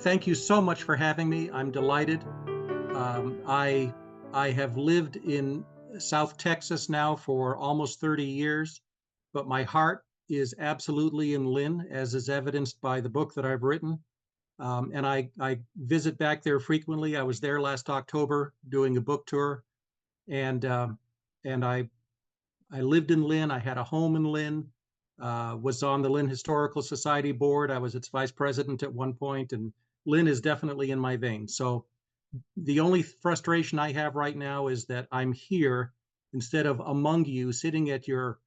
Thank you so much for having me. I'm delighted. I have lived in South Texas now for almost 30 years, but my heart is absolutely in Lynn, as is evidenced by the book that I've written. And I visit back there frequently. I was there last October doing a book tour, and I lived in Lynn. I had a home in Lynn. Was on the Lynn Historical Society board. I was its vice president at one point, and Lynn is definitely in my veins. So the only frustration I have right now is that I'm here instead of among you, sitting at your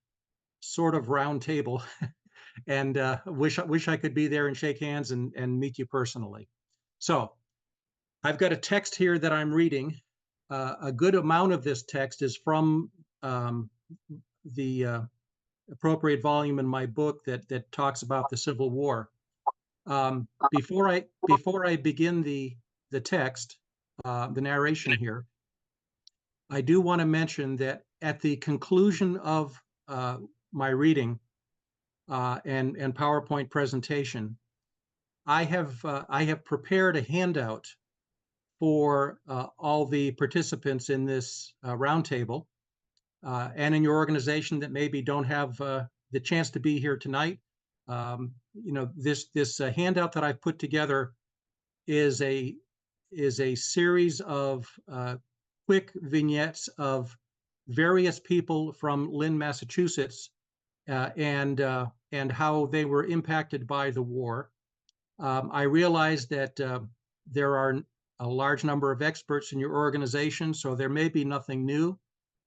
sort of round table, and wish I could be there and shake hands and meet you personally. So I've got a text here that I'm reading. A good amount of this text is from the appropriate volume in my book that talks about the Civil War. Before I begin the text, the narration here, I do want to mention that at the conclusion of my reading and PowerPoint presentation, I have prepared a handout for all the participants in this roundtable and in your organization that maybe don't have the chance to be here tonight. This handout that I've put together is a series of quick vignettes of various people from Lynn, Massachusetts, and how they were impacted by the war. I realize that there are a large number of experts in your organization, so there may be nothing new.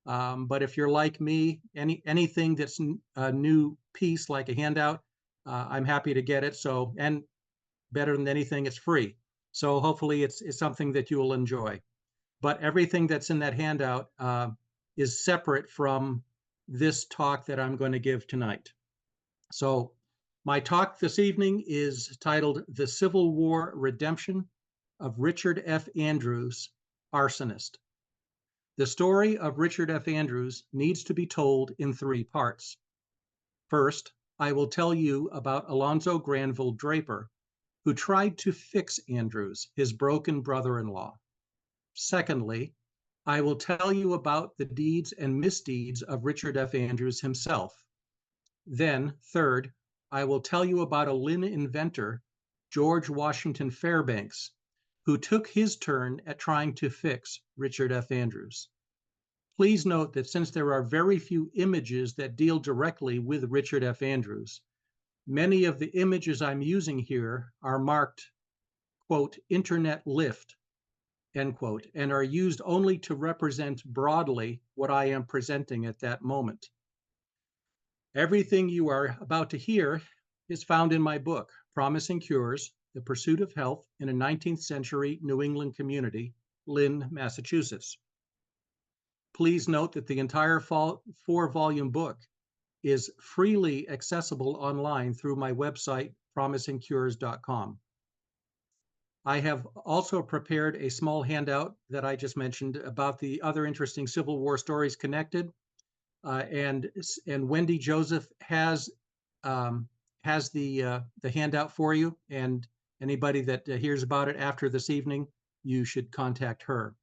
But if you're like me, anything that's a new piece, like a handout, I'm happy to get it. So, and better than anything, it's free. So hopefully it's something that you will enjoy. But everything that's in that handout is separate from this talk that I'm going to give tonight. So my talk this evening is titled The Civil War Redemption of Richard F. Andrews, Arsonist. The story of Richard F. Andrews needs to be told in three parts. First, I will tell you about Alonzo Granville Draper, who tried to fix Andrews, his broken brother-in-law. Secondly, I will tell you about the deeds and misdeeds of Richard F. Andrews himself. Then, third, I will tell you about a Lynn inventor, George Washington Fairbanks, who took his turn at trying to fix Richard F. Andrews. Please note that since there are very few images that deal directly with Richard F. Andrews, many of the images I'm using here are marked, quote, internet lift, end quote, and are used only to represent broadly what I am presenting at that moment. Everything you are about to hear is found in my book, Promising Cures, The Pursuit of Health in a 19th Century New England Community, Lynn, Massachusetts. Please note that the entire four-volume book is freely accessible online through my website, promisingcures.com. I have also prepared a small handout that I just mentioned about the other interesting Civil War stories connected. And Wendy Joseph has the handout for you, and anybody that hears about it after this evening, you should contact her.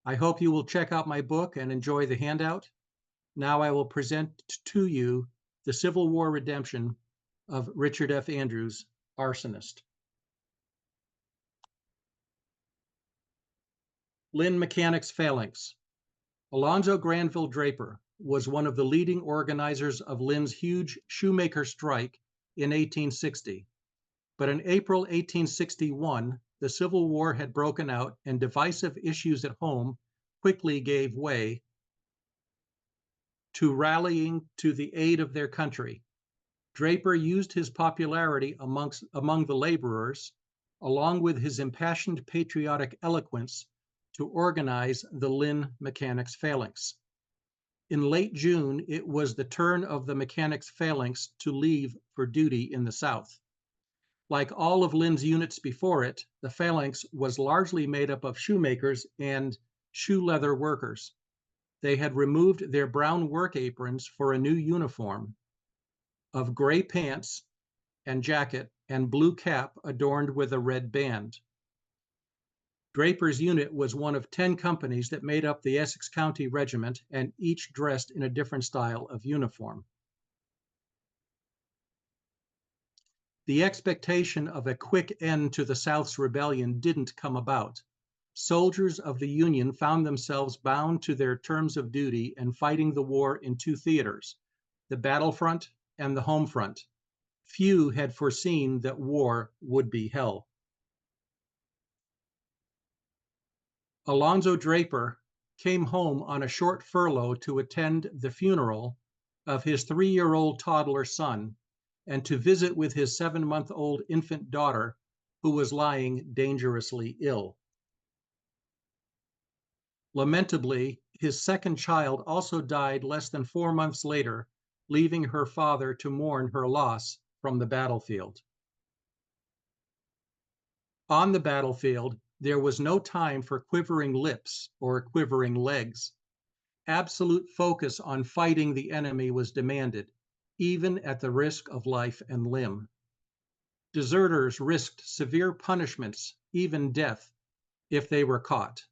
I hope you will check out my book and enjoy the handout. Now I will present to you The Civil War Redemption of Richard F. Andrews, Arsonist. Lynn Mechanics Phalanx. Alonzo Granville Draper was one of the leading organizers of Lynn's huge shoemaker strike in 1860. But in April 1861, the Civil War had broken out and divisive issues at home quickly gave way to rallying to the aid of their country. Draper used his popularity among the laborers, along with his impassioned patriotic eloquence, to organize the Lynn Mechanics Phalanx. In late June, it was the turn of the Mechanics Phalanx to leave for duty in the South. Like all of Lynn's units before it, the phalanx was largely made up of shoemakers and shoe leather workers. They had removed their brown work aprons for a new uniform of gray pants and jacket and blue cap adorned with a red band. Draper's unit was one of 10 companies that made up the Essex County Regiment, and each dressed in a different style of uniform. The expectation of a quick end to the South's rebellion didn't come about. Soldiers of the Union found themselves bound to their terms of duty and fighting the war in two theaters, the battlefront and the home front. Few had foreseen that war would be hell. Alonzo Draper came home on a short furlough to attend the funeral of his 3-year-old toddler son and to visit with his 7-month-old infant daughter, who was lying dangerously ill. Lamentably, his second child also died less than 4 months later, leaving her father to mourn her loss from the battlefield. On the battlefield, there was no time for quivering lips or quivering legs. Absolute focus on fighting the enemy was demanded, even at the risk of life and limb. Deserters risked severe punishments, even death, if they were caught.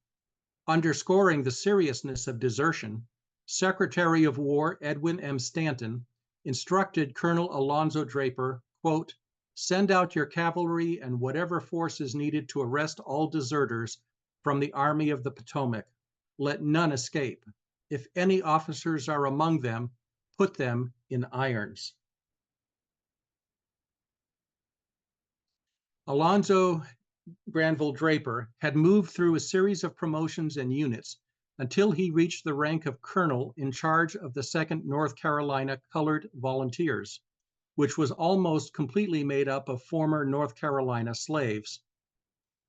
Underscoring the seriousness of desertion, Secretary of War Edwin M. Stanton instructed Colonel Alonzo Draper, quote, "Send out your cavalry and whatever force is needed to arrest all deserters from the Army of the Potomac. Let none escape. If any officers are among them, put them in irons." Alonzo Granville Draper had moved through a series of promotions and units until he reached the rank of colonel in charge of the 2nd North Carolina Colored Volunteers, which was almost completely made up of former North Carolina slaves.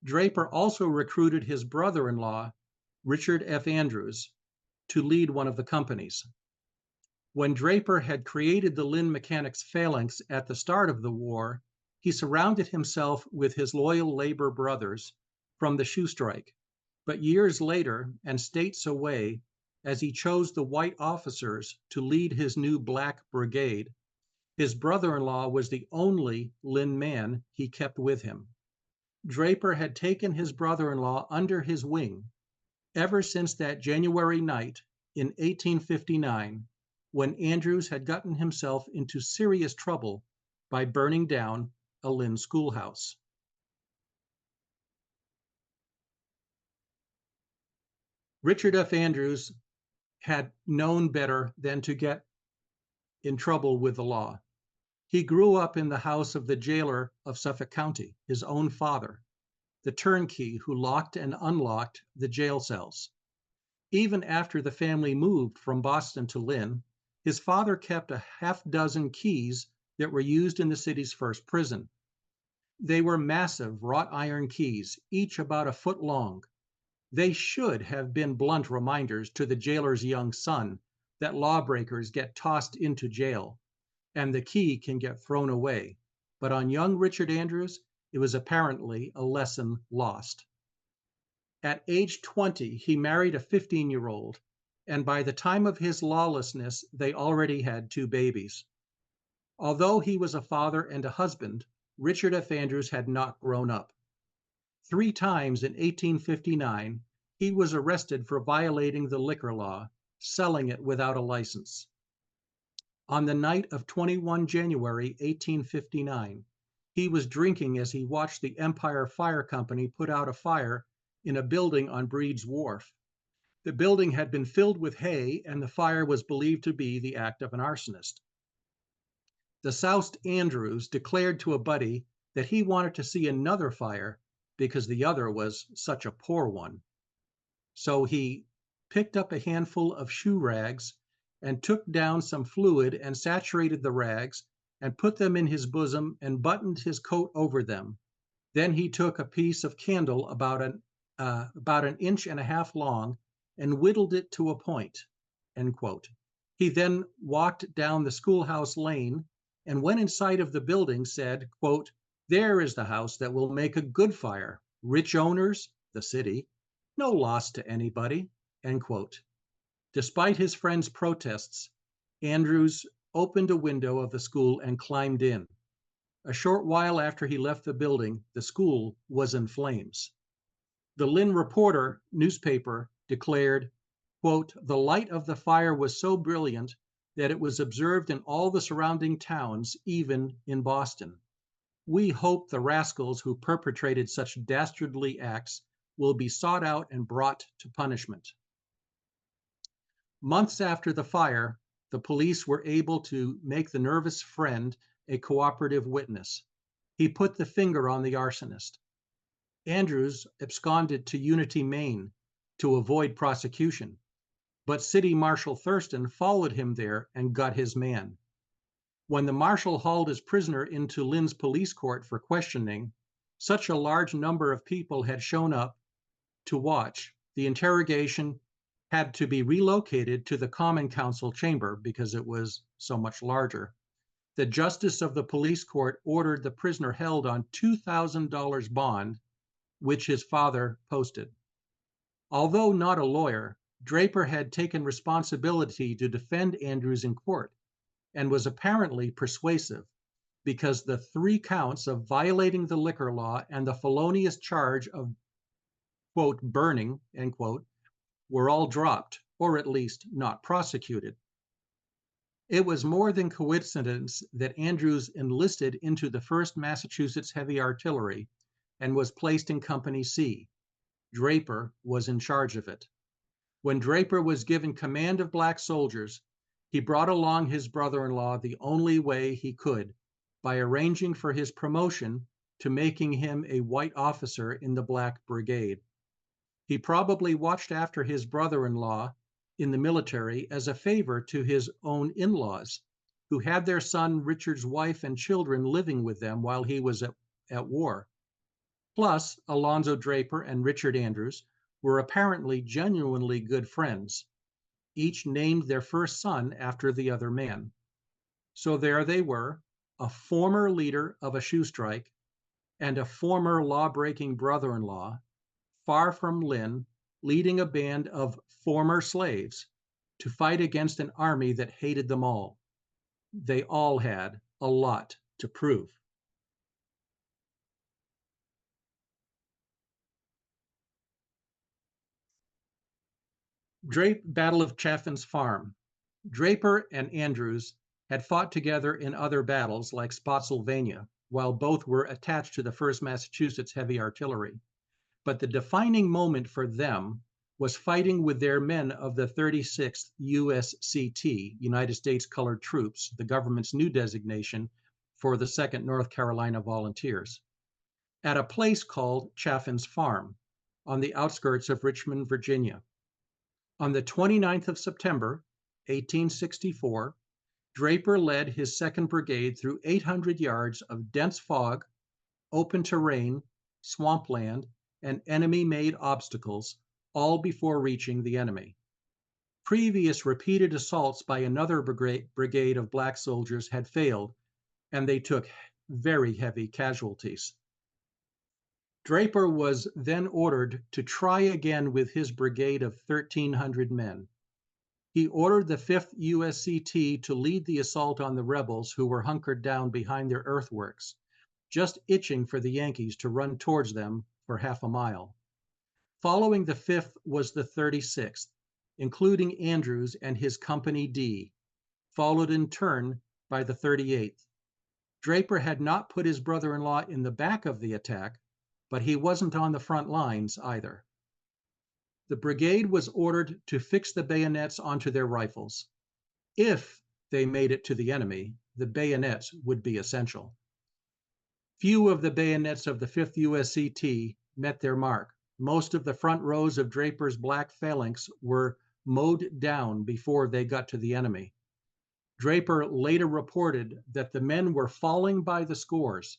Draper also recruited his brother-in-law, Richard F. Andrews, to lead one of the companies. When Draper had created the Lynn Mechanics Phalanx at the start of the war, he surrounded himself with his loyal labor brothers from the shoe strike. But years later, and states away, as he chose the white officers to lead his new black brigade, his brother-in-law was the only Lynn man he kept with him. Draper had taken his brother-in-law under his wing ever since that January night in 1859, when Andrews had gotten himself into serious trouble by burning down a Lynn schoolhouse. Richard F. Andrews had known better than to get in trouble with the law. He grew up in the house of the jailer of Suffolk County, his own father, the turnkey who locked and unlocked the jail cells. Even after the family moved from Boston to Lynn, his father kept a half-dozen keys that were used in the city's first prison. They were massive wrought iron keys, each about a foot long. They should have been blunt reminders to the jailer's young son that lawbreakers get tossed into jail and the key can get thrown away. But on young Richard Andrews, it was apparently a lesson lost. At age 20, he married a 15-year-old, and by the time of his lawlessness, they already had 2 babies. Although he was a father and a husband, Richard F. Andrews had not grown up. 3 times in 1859, he was arrested for violating the liquor law, selling it without a license. On the night of 21 January 1859, he was drinking as he watched the Empire Fire Company put out a fire in a building on Breed's Wharf. The building had been filled with hay, and the fire was believed to be the act of an arsonist. The soused Andrews declared to a buddy that he wanted to see another fire because the other was such a poor one. So he picked up a handful of shoe rags and took down some fluid and saturated the rags and put them in his bosom and buttoned his coat over them. Then he took a piece of candle about an inch and a half long and whittled it to a point, end quote. He then walked down the schoolhouse lane and when in sight of the building said, quote, "There is the house that will make a good fire. Rich owners, the city, no loss to anybody," end quote. Despite his friend's protests, Andrews opened a window of the school and climbed in. A short while after he left the building, the school was in flames. The Lynn Reporter newspaper declared, quote, "The light of the fire was so brilliant that it was observed in all the surrounding towns, even in Boston. We hope the rascals who perpetrated such dastardly acts will be sought out and brought to punishment." Months after the fire, the police were able to make the nervous friend a cooperative witness. He put the finger on the arsonist. Andrews absconded to Unity, Maine to avoid prosecution, but City Marshal Thurston followed him there and got his man. When the marshal hauled his prisoner into Lynn's police court for questioning, such a large number of people had shown up to watch. The interrogation had to be relocated to the Common Council chamber because it was so much larger. The justice of the police court ordered the prisoner held on $2,000 bond, which his father posted. Although not a lawyer, Draper had taken responsibility to defend Andrews in court and was apparently persuasive because the 3 counts of violating the liquor law and the felonious charge of, quote, burning, end quote, were all dropped, or at least not prosecuted. It was more than coincidence that Andrews enlisted into the 1st Massachusetts Heavy Artillery and was placed in Company C. Draper was in charge of it. When Draper was given command of black soldiers, he brought along his brother-in-law the only way he could, by arranging for his promotion to making him a white officer in the Black Brigade. He probably watched after his brother-in-law in the military as a favor to his own in-laws, who had their son Richard's wife and children living with them while he was at war. Plus, Alonzo Draper and Richard Andrews were apparently genuinely good friends. Each named their first son after the other man. So there they were, a former leader of a shoe strike and a former law-breaking brother-in-law, far from Lynn, leading a band of former slaves to fight against an army that hated them all. They all had a lot to prove. Battle of Chaffin's Farm. Draper and Andrews had fought together in other battles like Spotsylvania, while both were attached to the 1st Massachusetts Heavy Artillery. But the defining moment for them was fighting with their men of the 36th USCT, United States Colored Troops, the government's new designation for the 2nd North Carolina Volunteers, at a place called Chaffin's Farm on the outskirts of Richmond, Virginia. On the 29th of September, 1864, Draper led his 2nd Brigade through 800 yards of dense fog, open terrain, swampland, and enemy-made obstacles, all before reaching the enemy. Previous repeated assaults by another brigade of black soldiers had failed, and they took very heavy casualties. Draper was then ordered to try again with his brigade of 1,300 men. He ordered the 5th USCT to lead the assault on the rebels who were hunkered down behind their earthworks, just itching for the Yankees to run towards them for half a mile. Following the 5th was the 36th, including Andrews and his Company D, followed in turn by the 38th. Draper had not put his brother-in-law in the back of the attack, but he wasn't on the front lines either. The brigade was ordered to fix the bayonets onto their rifles. If they made it to the enemy, the bayonets would be essential. Few of the bayonets of the 5th USCT met their mark. Most of the front rows of Draper's black phalanx were mowed down before they got to the enemy. Draper later reported that the men were falling by the scores.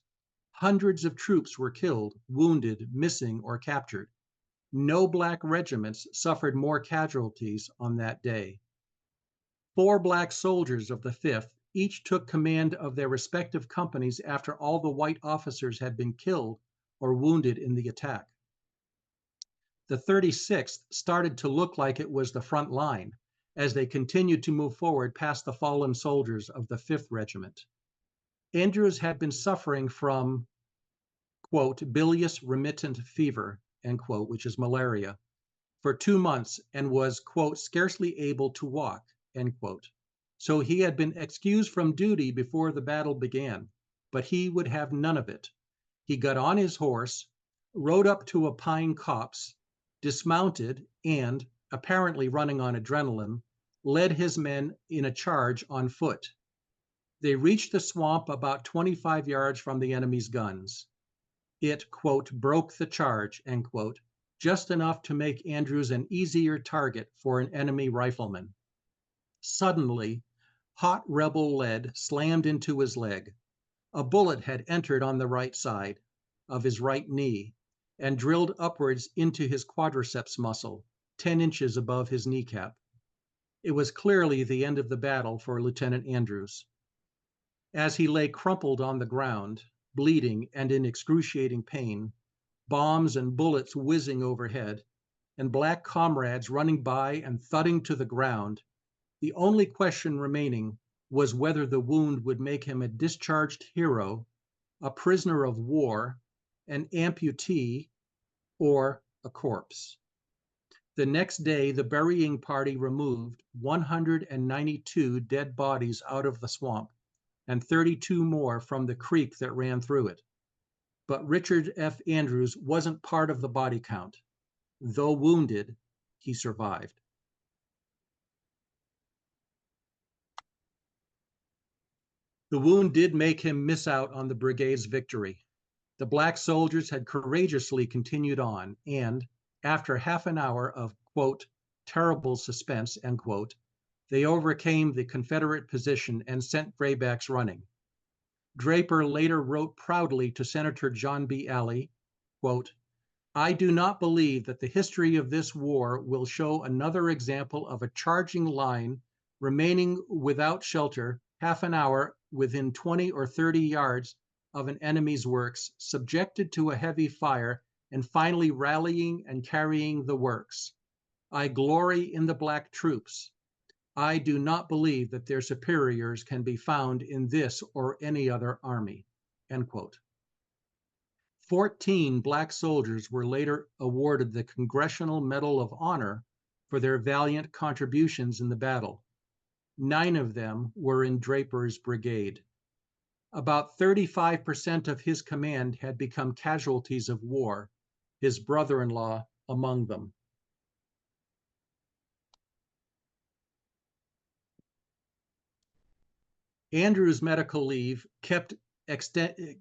Hundreds of troops were killed, wounded, missing, or captured. No black regiments suffered more casualties on that day. 4 black soldiers of the 5th each took command of their respective companies after all the white officers had been killed or wounded in the attack. The 36th started to look like it was the front line as they continued to move forward past the fallen soldiers of the 5th Regiment. Andrews had been suffering from, quote, bilious remittent fever, end quote, which is malaria, for 2 months and was, quote, scarcely able to walk, end quote. So he had been excused from duty before the battle began, but he would have none of it. He got on his horse, rode up to a pine copse, dismounted, and, apparently running on adrenaline, led his men in a charge on foot. They reached the swamp about 25 yards from the enemy's guns. It, quote, broke the charge, end quote, just enough to make Andrews an easier target for an enemy rifleman. Suddenly, hot rebel lead slammed into his leg. A bullet had entered on the right side of his right knee and drilled upwards into his quadriceps muscle, 10 inches above his kneecap. It was clearly the end of the battle for Lieutenant Andrews. As he lay crumpled on the ground, bleeding and in excruciating pain, bombs and bullets whizzing overhead, and black comrades running by and thudding to the ground, the only question remaining was whether the wound would make him a discharged hero, a prisoner of war, an amputee, or a corpse. The next day, the burying party removed 192 dead bodies out of the swamp and 32 more from the creek that ran through it. But Richard F. Andrews wasn't part of the body count. Though wounded, he survived. The wound did make him miss out on the brigade's victory. The black soldiers had courageously continued on, and after half an hour of, quote, terrible suspense, end quote, they overcame the Confederate position and sent Graybacks running. Draper later wrote proudly to Senator John B. Alley, quote, I do not believe that the history of this war will show another example of a charging line remaining without shelter half an hour within 20 or 30 yards of an enemy's works, subjected to a heavy fire, and finally rallying and carrying the works. I glory in the black troops. I do not believe that their superiors can be found in this or any other army, end quote. 14 black soldiers were later awarded the Congressional Medal of Honor for their valiant contributions in the battle. 9 of them were in Draper's brigade. About 35% of his command had become casualties of war, his brother-in-law among them. Andrew's medical leave kept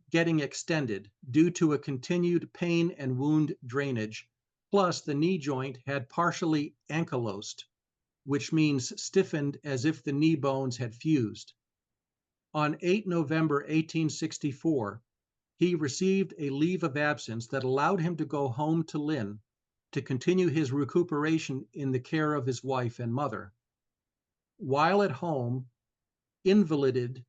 getting extended due to a continued pain and wound drainage, plus the knee joint had partially ankylosed, which means stiffened as if the knee bones had fused. On 8 November 1864, he received a leave of absence that allowed him to go home to Lynn to continue his recuperation in the care of his wife and mother. While at home, invalided,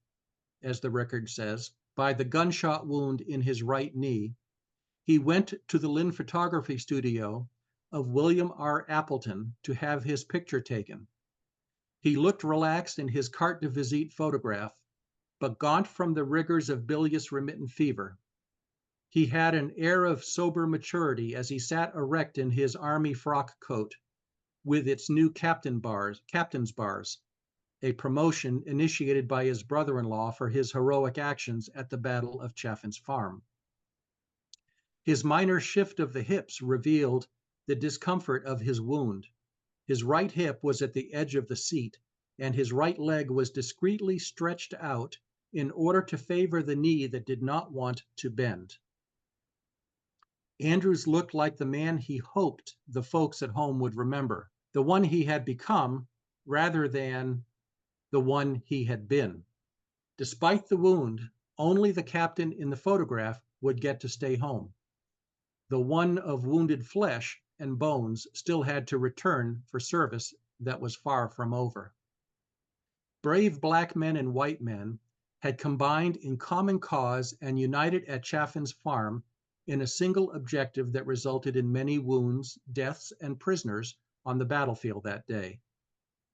as the record says, by the gunshot wound in his right knee, he went to the Lynn photography studio of William R. Appleton to have his picture taken. He looked relaxed in his carte de visite photograph, but gaunt from the rigors of bilious remittent fever. He had an air of sober maturity as he sat erect in his army frock coat with its new captain's bars, a promotion initiated by his brother-in-law for his heroic actions at the Battle of Chaffin's Farm. His minor shift of the hips revealed the discomfort of his wound. His right hip was at the edge of the seat, and his right leg was discreetly stretched out in order to favor the knee that did not want to bend. Andrews looked like the man he hoped the folks at home would remember, the one he had become rather than the one he had been. Despite the wound, only the captain in the photograph would get to stay home. The one of wounded flesh and bones still had to return for service that was far from over. Brave black men and white men had combined in common cause and united at Chaffin's Farm in a single objective that resulted in many wounds, deaths, and prisoners on the battlefield that day.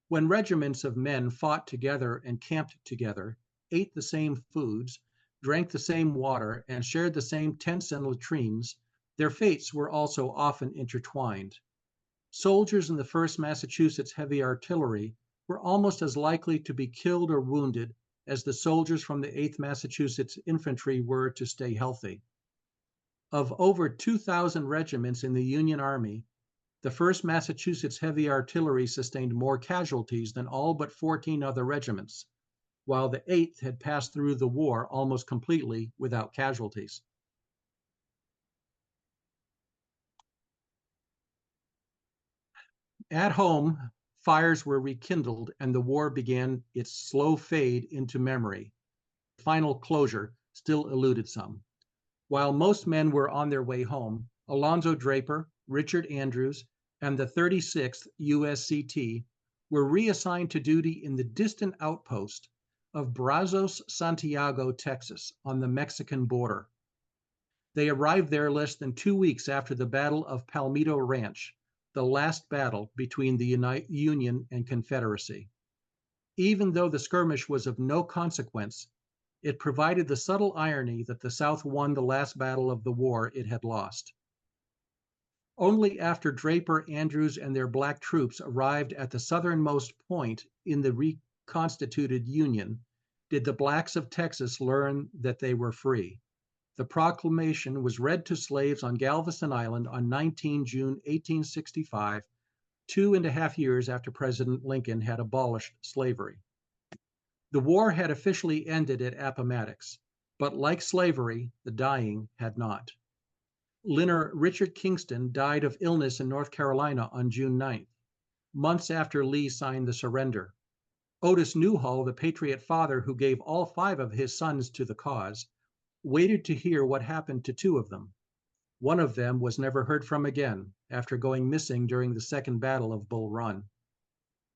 When regiments of men fought together and camped together, ate the same foods, drank the same water, and shared the same tents and latrines, their fates were also often intertwined. Soldiers in the 1st Massachusetts Heavy Artillery were almost as likely to be killed or wounded as the soldiers from the 8th Massachusetts Infantry were to stay healthy. Of over 2,000 regiments in the Union Army, the 1st Massachusetts Heavy Artillery sustained more casualties than all but 14 other regiments, while the 8th had passed through the war almost completely without casualties. At home, fires were rekindled and the war began its slow fade into memory. Final closure still eluded some. While most men were on their way home, Alonzo Draper, Richard Andrews, and the 36th USCT were reassigned to duty in the distant outpost of Brazos, Santiago, Texas, on the Mexican border. They arrived there less than 2 weeks after the Battle of Palmito Ranch, the last battle between the Union and Confederacy. Even though the skirmish was of no consequence, it provided the subtle irony that the South won the last battle of the war it had lost. Only after Draper, Andrews, and their black troops arrived at the southernmost point in the reconstituted Union did the blacks of Texas learn that they were free. The proclamation was read to slaves on Galveston Island on 19 June 1865, 2.5 years after President Lincoln had abolished slavery. The war had officially ended at Appomattox, but like slavery, the dying had not. Lieutenant Richard Kingston died of illness in North Carolina on June 9th, months after Lee signed the surrender. Otis Newhall, the patriot father who gave all 5 of his sons to the cause, waited to hear what happened to 2 of them. One of them was never heard from again after going missing during the Second Battle of Bull Run.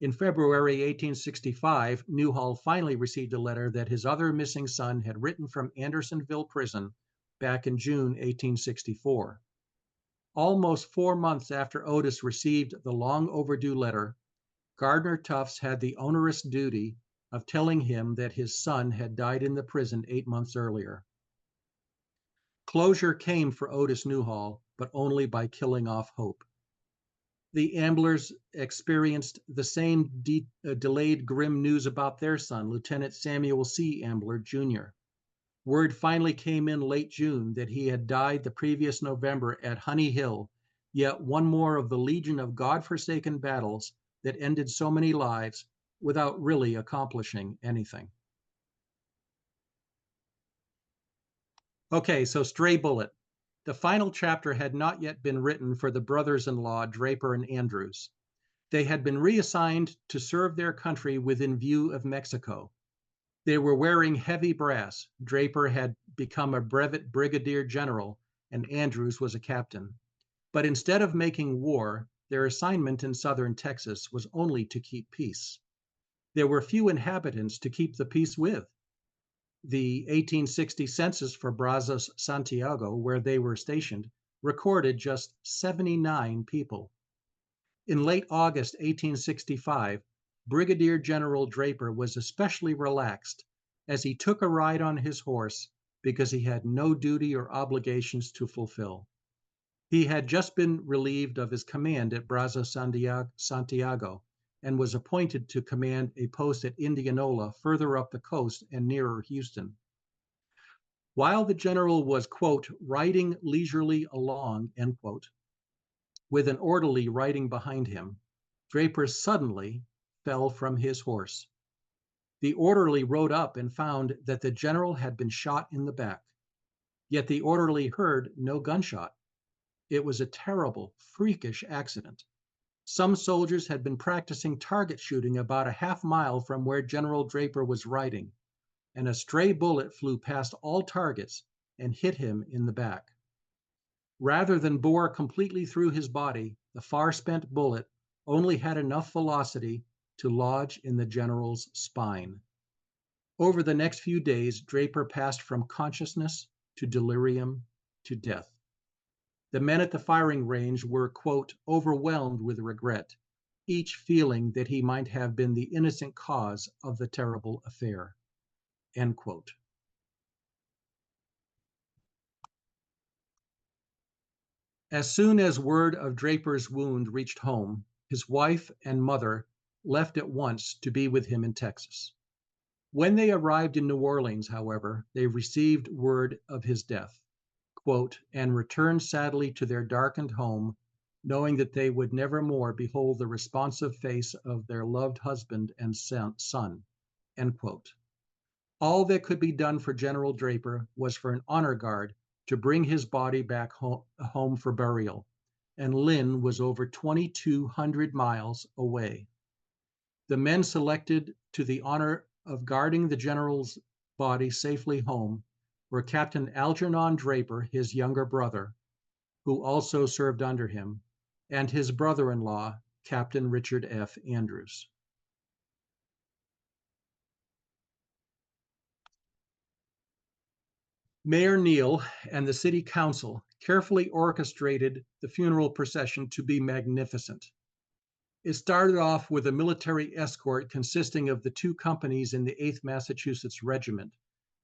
In February 1865, Newhall finally received a letter that his other missing son had written from Andersonville Prison back in June 1864. Almost 4 months after Otis received the long overdue letter, Gardner Tufts had the onerous duty of telling him that his son had died in the prison 8 months earlier. Closure came for Otis Newhall, but only by killing off hope. The Amblers experienced the same delayed grim news about their son, Lieutenant Samuel C. Ambler, Jr. Word finally came in late June that he had died the previous November at Honey Hill, yet one more of the legion of God-forsaken battles that ended so many lives without really accomplishing anything. Okay, so Stray Bullet. The final chapter had not yet been written for the brothers-in-law, Draper and Andrews. They had been reassigned to serve their country within view of Mexico. They were wearing heavy brass. Draper had become a brevet brigadier general, and Andrews was a captain. But instead of making war, their assignment in southern Texas was only to keep peace. There were few inhabitants to keep the peace with. The 1860 census for Brazos, Santiago, where they were stationed, recorded just 79 people. In late August 1865, Brigadier General Draper was especially relaxed as he took a ride on his horse because he had no duty or obligations to fulfill. He had just been relieved of his command at Brazos, Santiago, and was appointed to command a post at Indianola further up the coast and nearer Houston. While the general was, quote, riding leisurely along, end quote, with an orderly riding behind him, Draper suddenly fell from his horse. The orderly rode up and found that the general had been shot in the back, yet the orderly heard no gunshot. It was a terrible, freakish accident. Some soldiers had been practicing target shooting about a half-mile from where General Draper was riding, and a stray bullet flew past all targets and hit him in the back. Rather than bore completely through his body, the far-spent bullet only had enough velocity to lodge in the general's spine. Over the next few days, Draper passed from consciousness to delirium to death. The men at the firing range were, quote, overwhelmed with regret, each feeling that he might have been the innocent cause of the terrible affair, end quote. As soon as word of Draper's wound reached home, his wife and mother left at once to be with him in Texas. When they arrived in New Orleans, however, they received word of his death, quote, and returned sadly to their darkened home, knowing that they would never more behold the responsive face of their loved husband and son, end quote. All that could be done for General Draper was for an honor guard to bring his body back home for burial, and Lynn was over 2,200 miles away. The men selected to the honor of guarding the general's body safely home were Captain Algernon Draper, his younger brother, who also served under him, and his brother-in-law, Captain Richard F. Andrews. Mayor Neal and the city council carefully orchestrated the funeral procession to be magnificent. It started off with a military escort consisting of the two companies in the 8th Massachusetts Regiment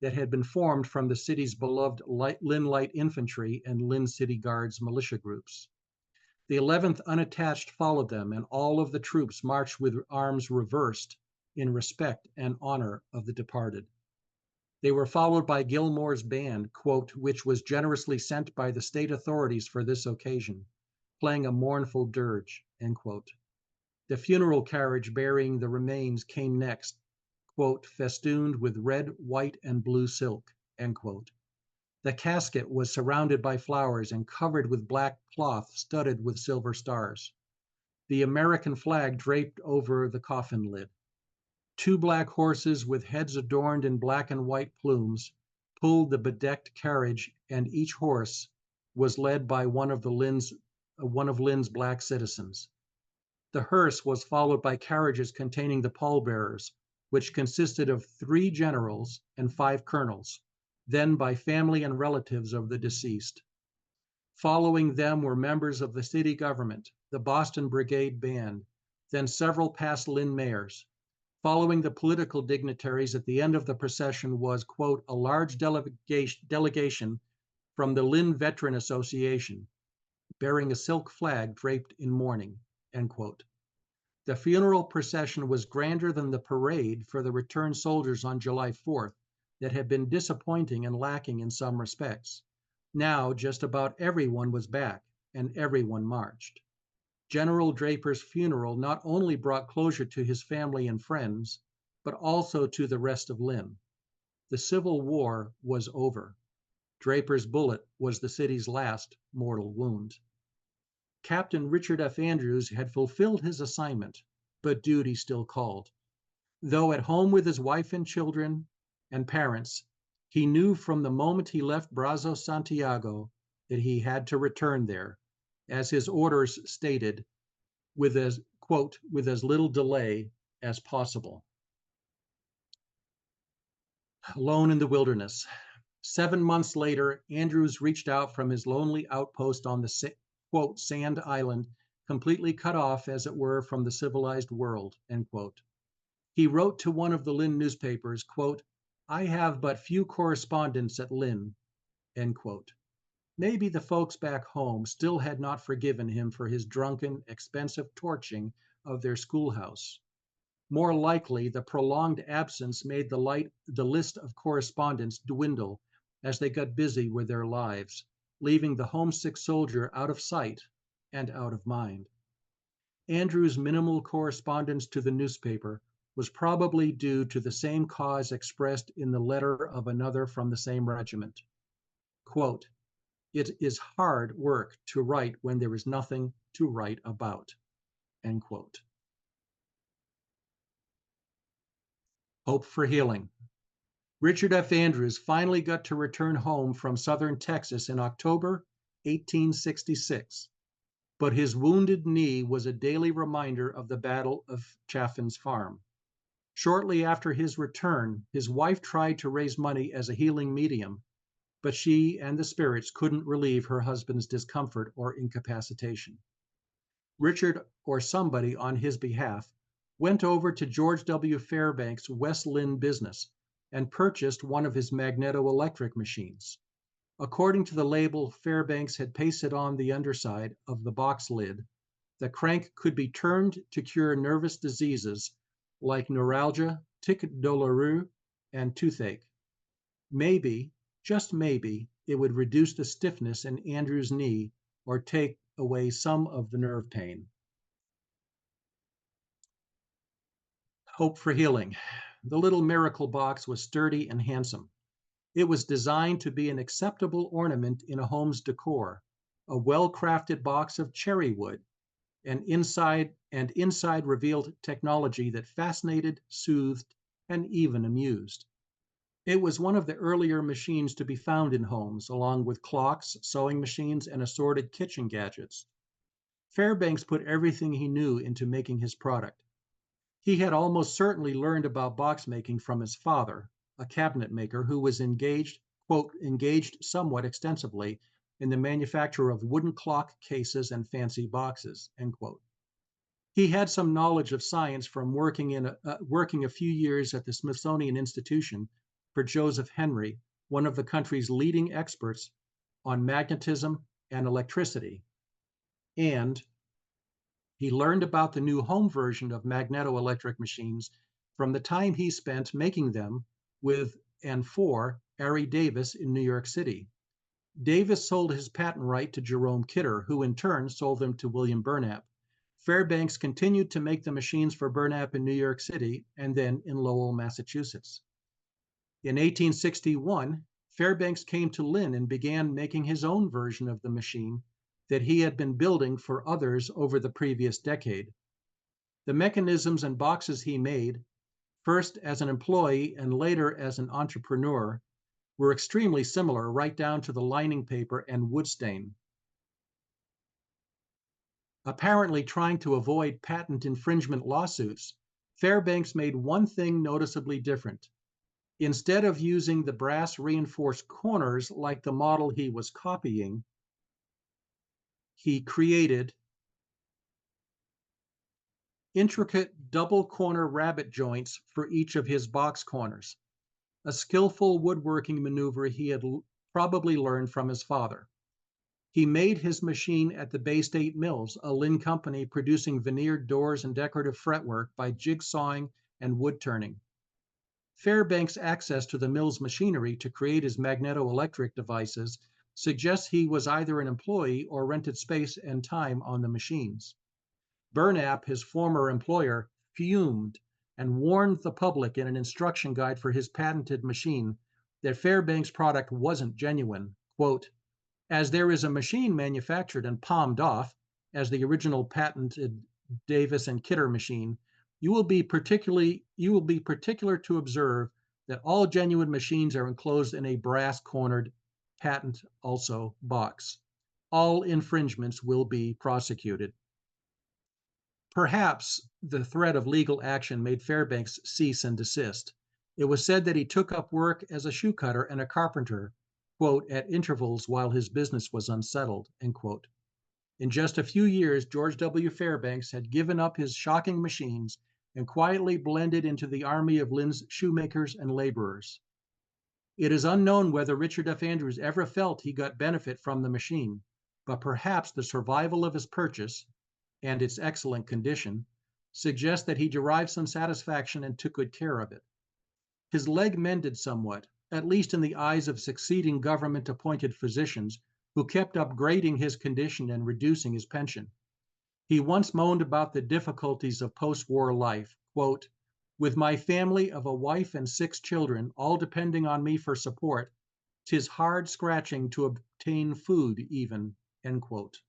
that had been formed from the city's beloved Lynn Light Infantry and Lynn City Guards militia groups. The 11th Unattached followed them, and all of the troops marched with arms reversed in respect and honor of the departed. They were followed by Gilmore's band, quote, which was generously sent by the state authorities for this occasion, playing a mournful dirge, end quote. The funeral carriage bearing the remains came next, quote, festooned with red, white, and blue silk, end quote. The casket was surrounded by flowers and covered with black cloth studded with silver stars. The American flag draped over the coffin lid. Two black horses with heads adorned in black and white plumes pulled the bedecked carriage, and each horse was led by one of Lynn's black citizens. The hearse was followed by carriages containing the pallbearers, which consisted of 3 generals and 5 colonels, then by family and relatives of the deceased. Following them were members of the city government, the Boston Brigade Band, then several past Lynn mayors. Following the political dignitaries at the end of the procession was, quote, a large delegation from the Lynn Veteran Association, bearing a silk flag draped in mourning, end quote. The funeral procession was grander than the parade for the returned soldiers on July 4th that had been disappointing and lacking in some respects. Now just about everyone was back, and everyone marched. General Draper's funeral not only brought closure to his family and friends, but also to the rest of Lynn. The Civil War was over. Draper's bullet was the city's last mortal wound. Captain Richard F. Andrews had fulfilled his assignment, but duty still called. Though at home with his wife and children and parents, he knew from the moment he left Brazos, Santiago, that he had to return there, as his orders stated, with as, quote, with as little delay as possible. Alone in the wilderness. 7 months later, Andrews reached out from his lonely outpost on the, quote, sand island, completely cut off, as it were, from the civilized world, end quote. He wrote to one of the Lynn newspapers, quote, I have but few correspondents at Lynn, end quote. Maybe the folks back home still had not forgiven him for his drunken, expensive torching of their schoolhouse. More likely, the prolonged absence made the list of correspondents dwindle as they got busy with their lives, leaving the homesick soldier out of sight and out of mind. Andrew's minimal correspondence to the newspaper was probably due to the same cause expressed in the letter of another from the same regiment. Quote, it is hard work to write when there is nothing to write about, end quote. Hope for healing. Richard F. Andrews finally got to return home from southern Texas in October 1866, but his wounded knee was a daily reminder of the Battle of Chaffin's Farm. Shortly after his return, his wife tried to raise money as a healing medium, but she and the spirits couldn't relieve her husband's discomfort or incapacitation. Richard, or somebody on his behalf, went over to George W. Fairbanks' West Lynn business and purchased one of his magneto-electric machines. According to the label Fairbanks had pasted on the underside of the box lid, the crank could be turned to cure nervous diseases like neuralgia, tic douloureux, and toothache. Maybe, just maybe, it would reduce the stiffness in Andrew's knee or take away some of the nerve pain. Hope for healing. The little miracle box was sturdy and handsome. It was designed to be an acceptable ornament in a home's decor, a well-crafted box of cherry wood, and inside revealed technology that fascinated, soothed, and even amused. It was one of the earlier machines to be found in homes, along with clocks, sewing machines, and assorted kitchen gadgets. Fairbanks put everything he knew into making his product. He had almost certainly learned about box making from his father, a cabinet maker who was engaged somewhat extensively in the manufacture of wooden clock cases and fancy boxes, end quote. He had some knowledge of science from working a few years at the Smithsonian Institution for Joseph Henry, one of the country's leading experts on magnetism and electricity. And he learned about the new home version of magnetoelectric machines from the time he spent making them with and for Ari Davis in New York City. Davis sold his patent right to Jerome Kidder, who in turn sold them to William Burnap. Fairbanks continued to make the machines for Burnap in New York City and then in Lowell, Massachusetts. In 1861, Fairbanks came to Lynn and began making his own version of the machine that he had been building for others over the previous decade. The mechanisms and boxes he made, first as an employee and later as an entrepreneur, were extremely similar right down to the lining paper and wood stain. Apparently trying to avoid patent infringement lawsuits, Fairbanks made one thing noticeably different. Instead of using the brass reinforced corners like the model he was copying, he created intricate double corner rabbet joints for each of his box corners, a skillful woodworking maneuver he had probably learned from his father. He made his machine at the Bay State Mills, a Lynn company producing veneered doors and decorative fretwork by jigsawing and wood turning. Fairbanks' access to the mill's machinery to create his magnetoelectric devices suggests he was either an employee or rented space and time on the machines. Burnap, his former employer, fumed and warned the public in an instruction guide for his patented machine that Fairbanks' product wasn't genuine. Quote, as there is a machine manufactured and palmed off, as the original patented Davis and Kidder machine, you will be particular to observe that all genuine machines are enclosed in a brass-cornered patent also box. All infringements will be prosecuted. Perhaps the threat of legal action made Fairbanks cease and desist. It was said that he took up work as a shoe cutter and a carpenter, quote, at intervals while his business was unsettled, end quote. In just a few years, George W. Fairbanks had given up his shocking machines and quietly blended into the army of Lynn's shoemakers and laborers. It is unknown whether Richard F. Andrews ever felt he got benefit from the machine, but perhaps the survival of his purchase and its excellent condition suggests that he derived some satisfaction and took good care of it. His leg mended somewhat, at least in the eyes of succeeding government-appointed physicians who kept upgrading his condition and reducing his pension. He once moaned about the difficulties of post-war life, quote, with my family of a wife and 6 children, all depending on me for support, 'tis hard scratching to obtain food even, end quote.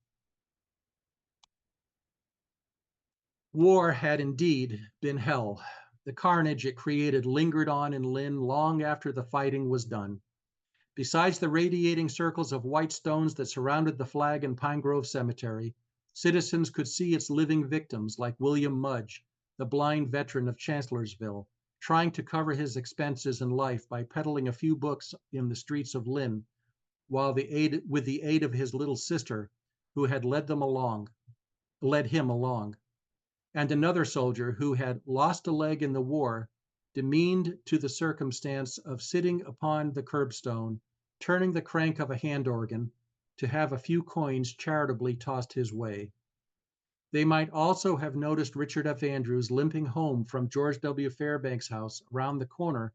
War had indeed been hell. The carnage it created lingered on in Lynn long after the fighting was done. Besides the radiating circles of white stones that surrounded the flag in Pine Grove Cemetery, citizens could see its living victims like William Mudge, the blind veteran of Chancellorsville, trying to cover his expenses in life by peddling a few books in the streets of Lynn, with the aid of his little sister, who had led him along, and another soldier who had lost a leg in the war, demeaned to the circumstance of sitting upon the curbstone, turning the crank of a hand organ to have a few coins charitably tossed his way. They might also have noticed Richard F. Andrews limping home from George W. Fairbanks' house around the corner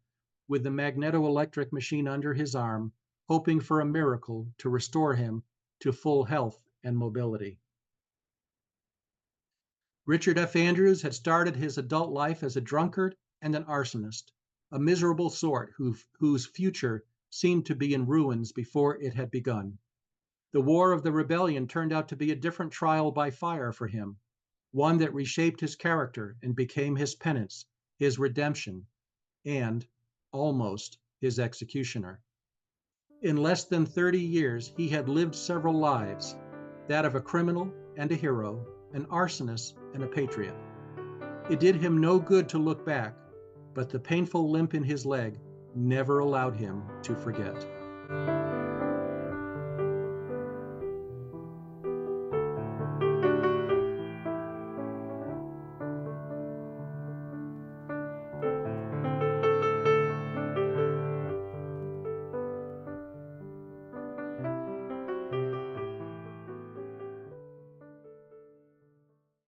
with the magneto-electric machine under his arm, hoping for a miracle to restore him to full health and mobility. Richard F. Andrews had started his adult life as a drunkard and an arsonist, a miserable sort whose future seemed to be in ruins before it had begun. The War of the Rebellion turned out to be a different trial by fire for him, one that reshaped his character and became his penance, his redemption, and, almost, his executioner. In less than 30 years, he had lived several lives, that of a criminal and a hero, an arsonist and a patriot. It did him no good to look back, but the painful limp in his leg never allowed him to forget.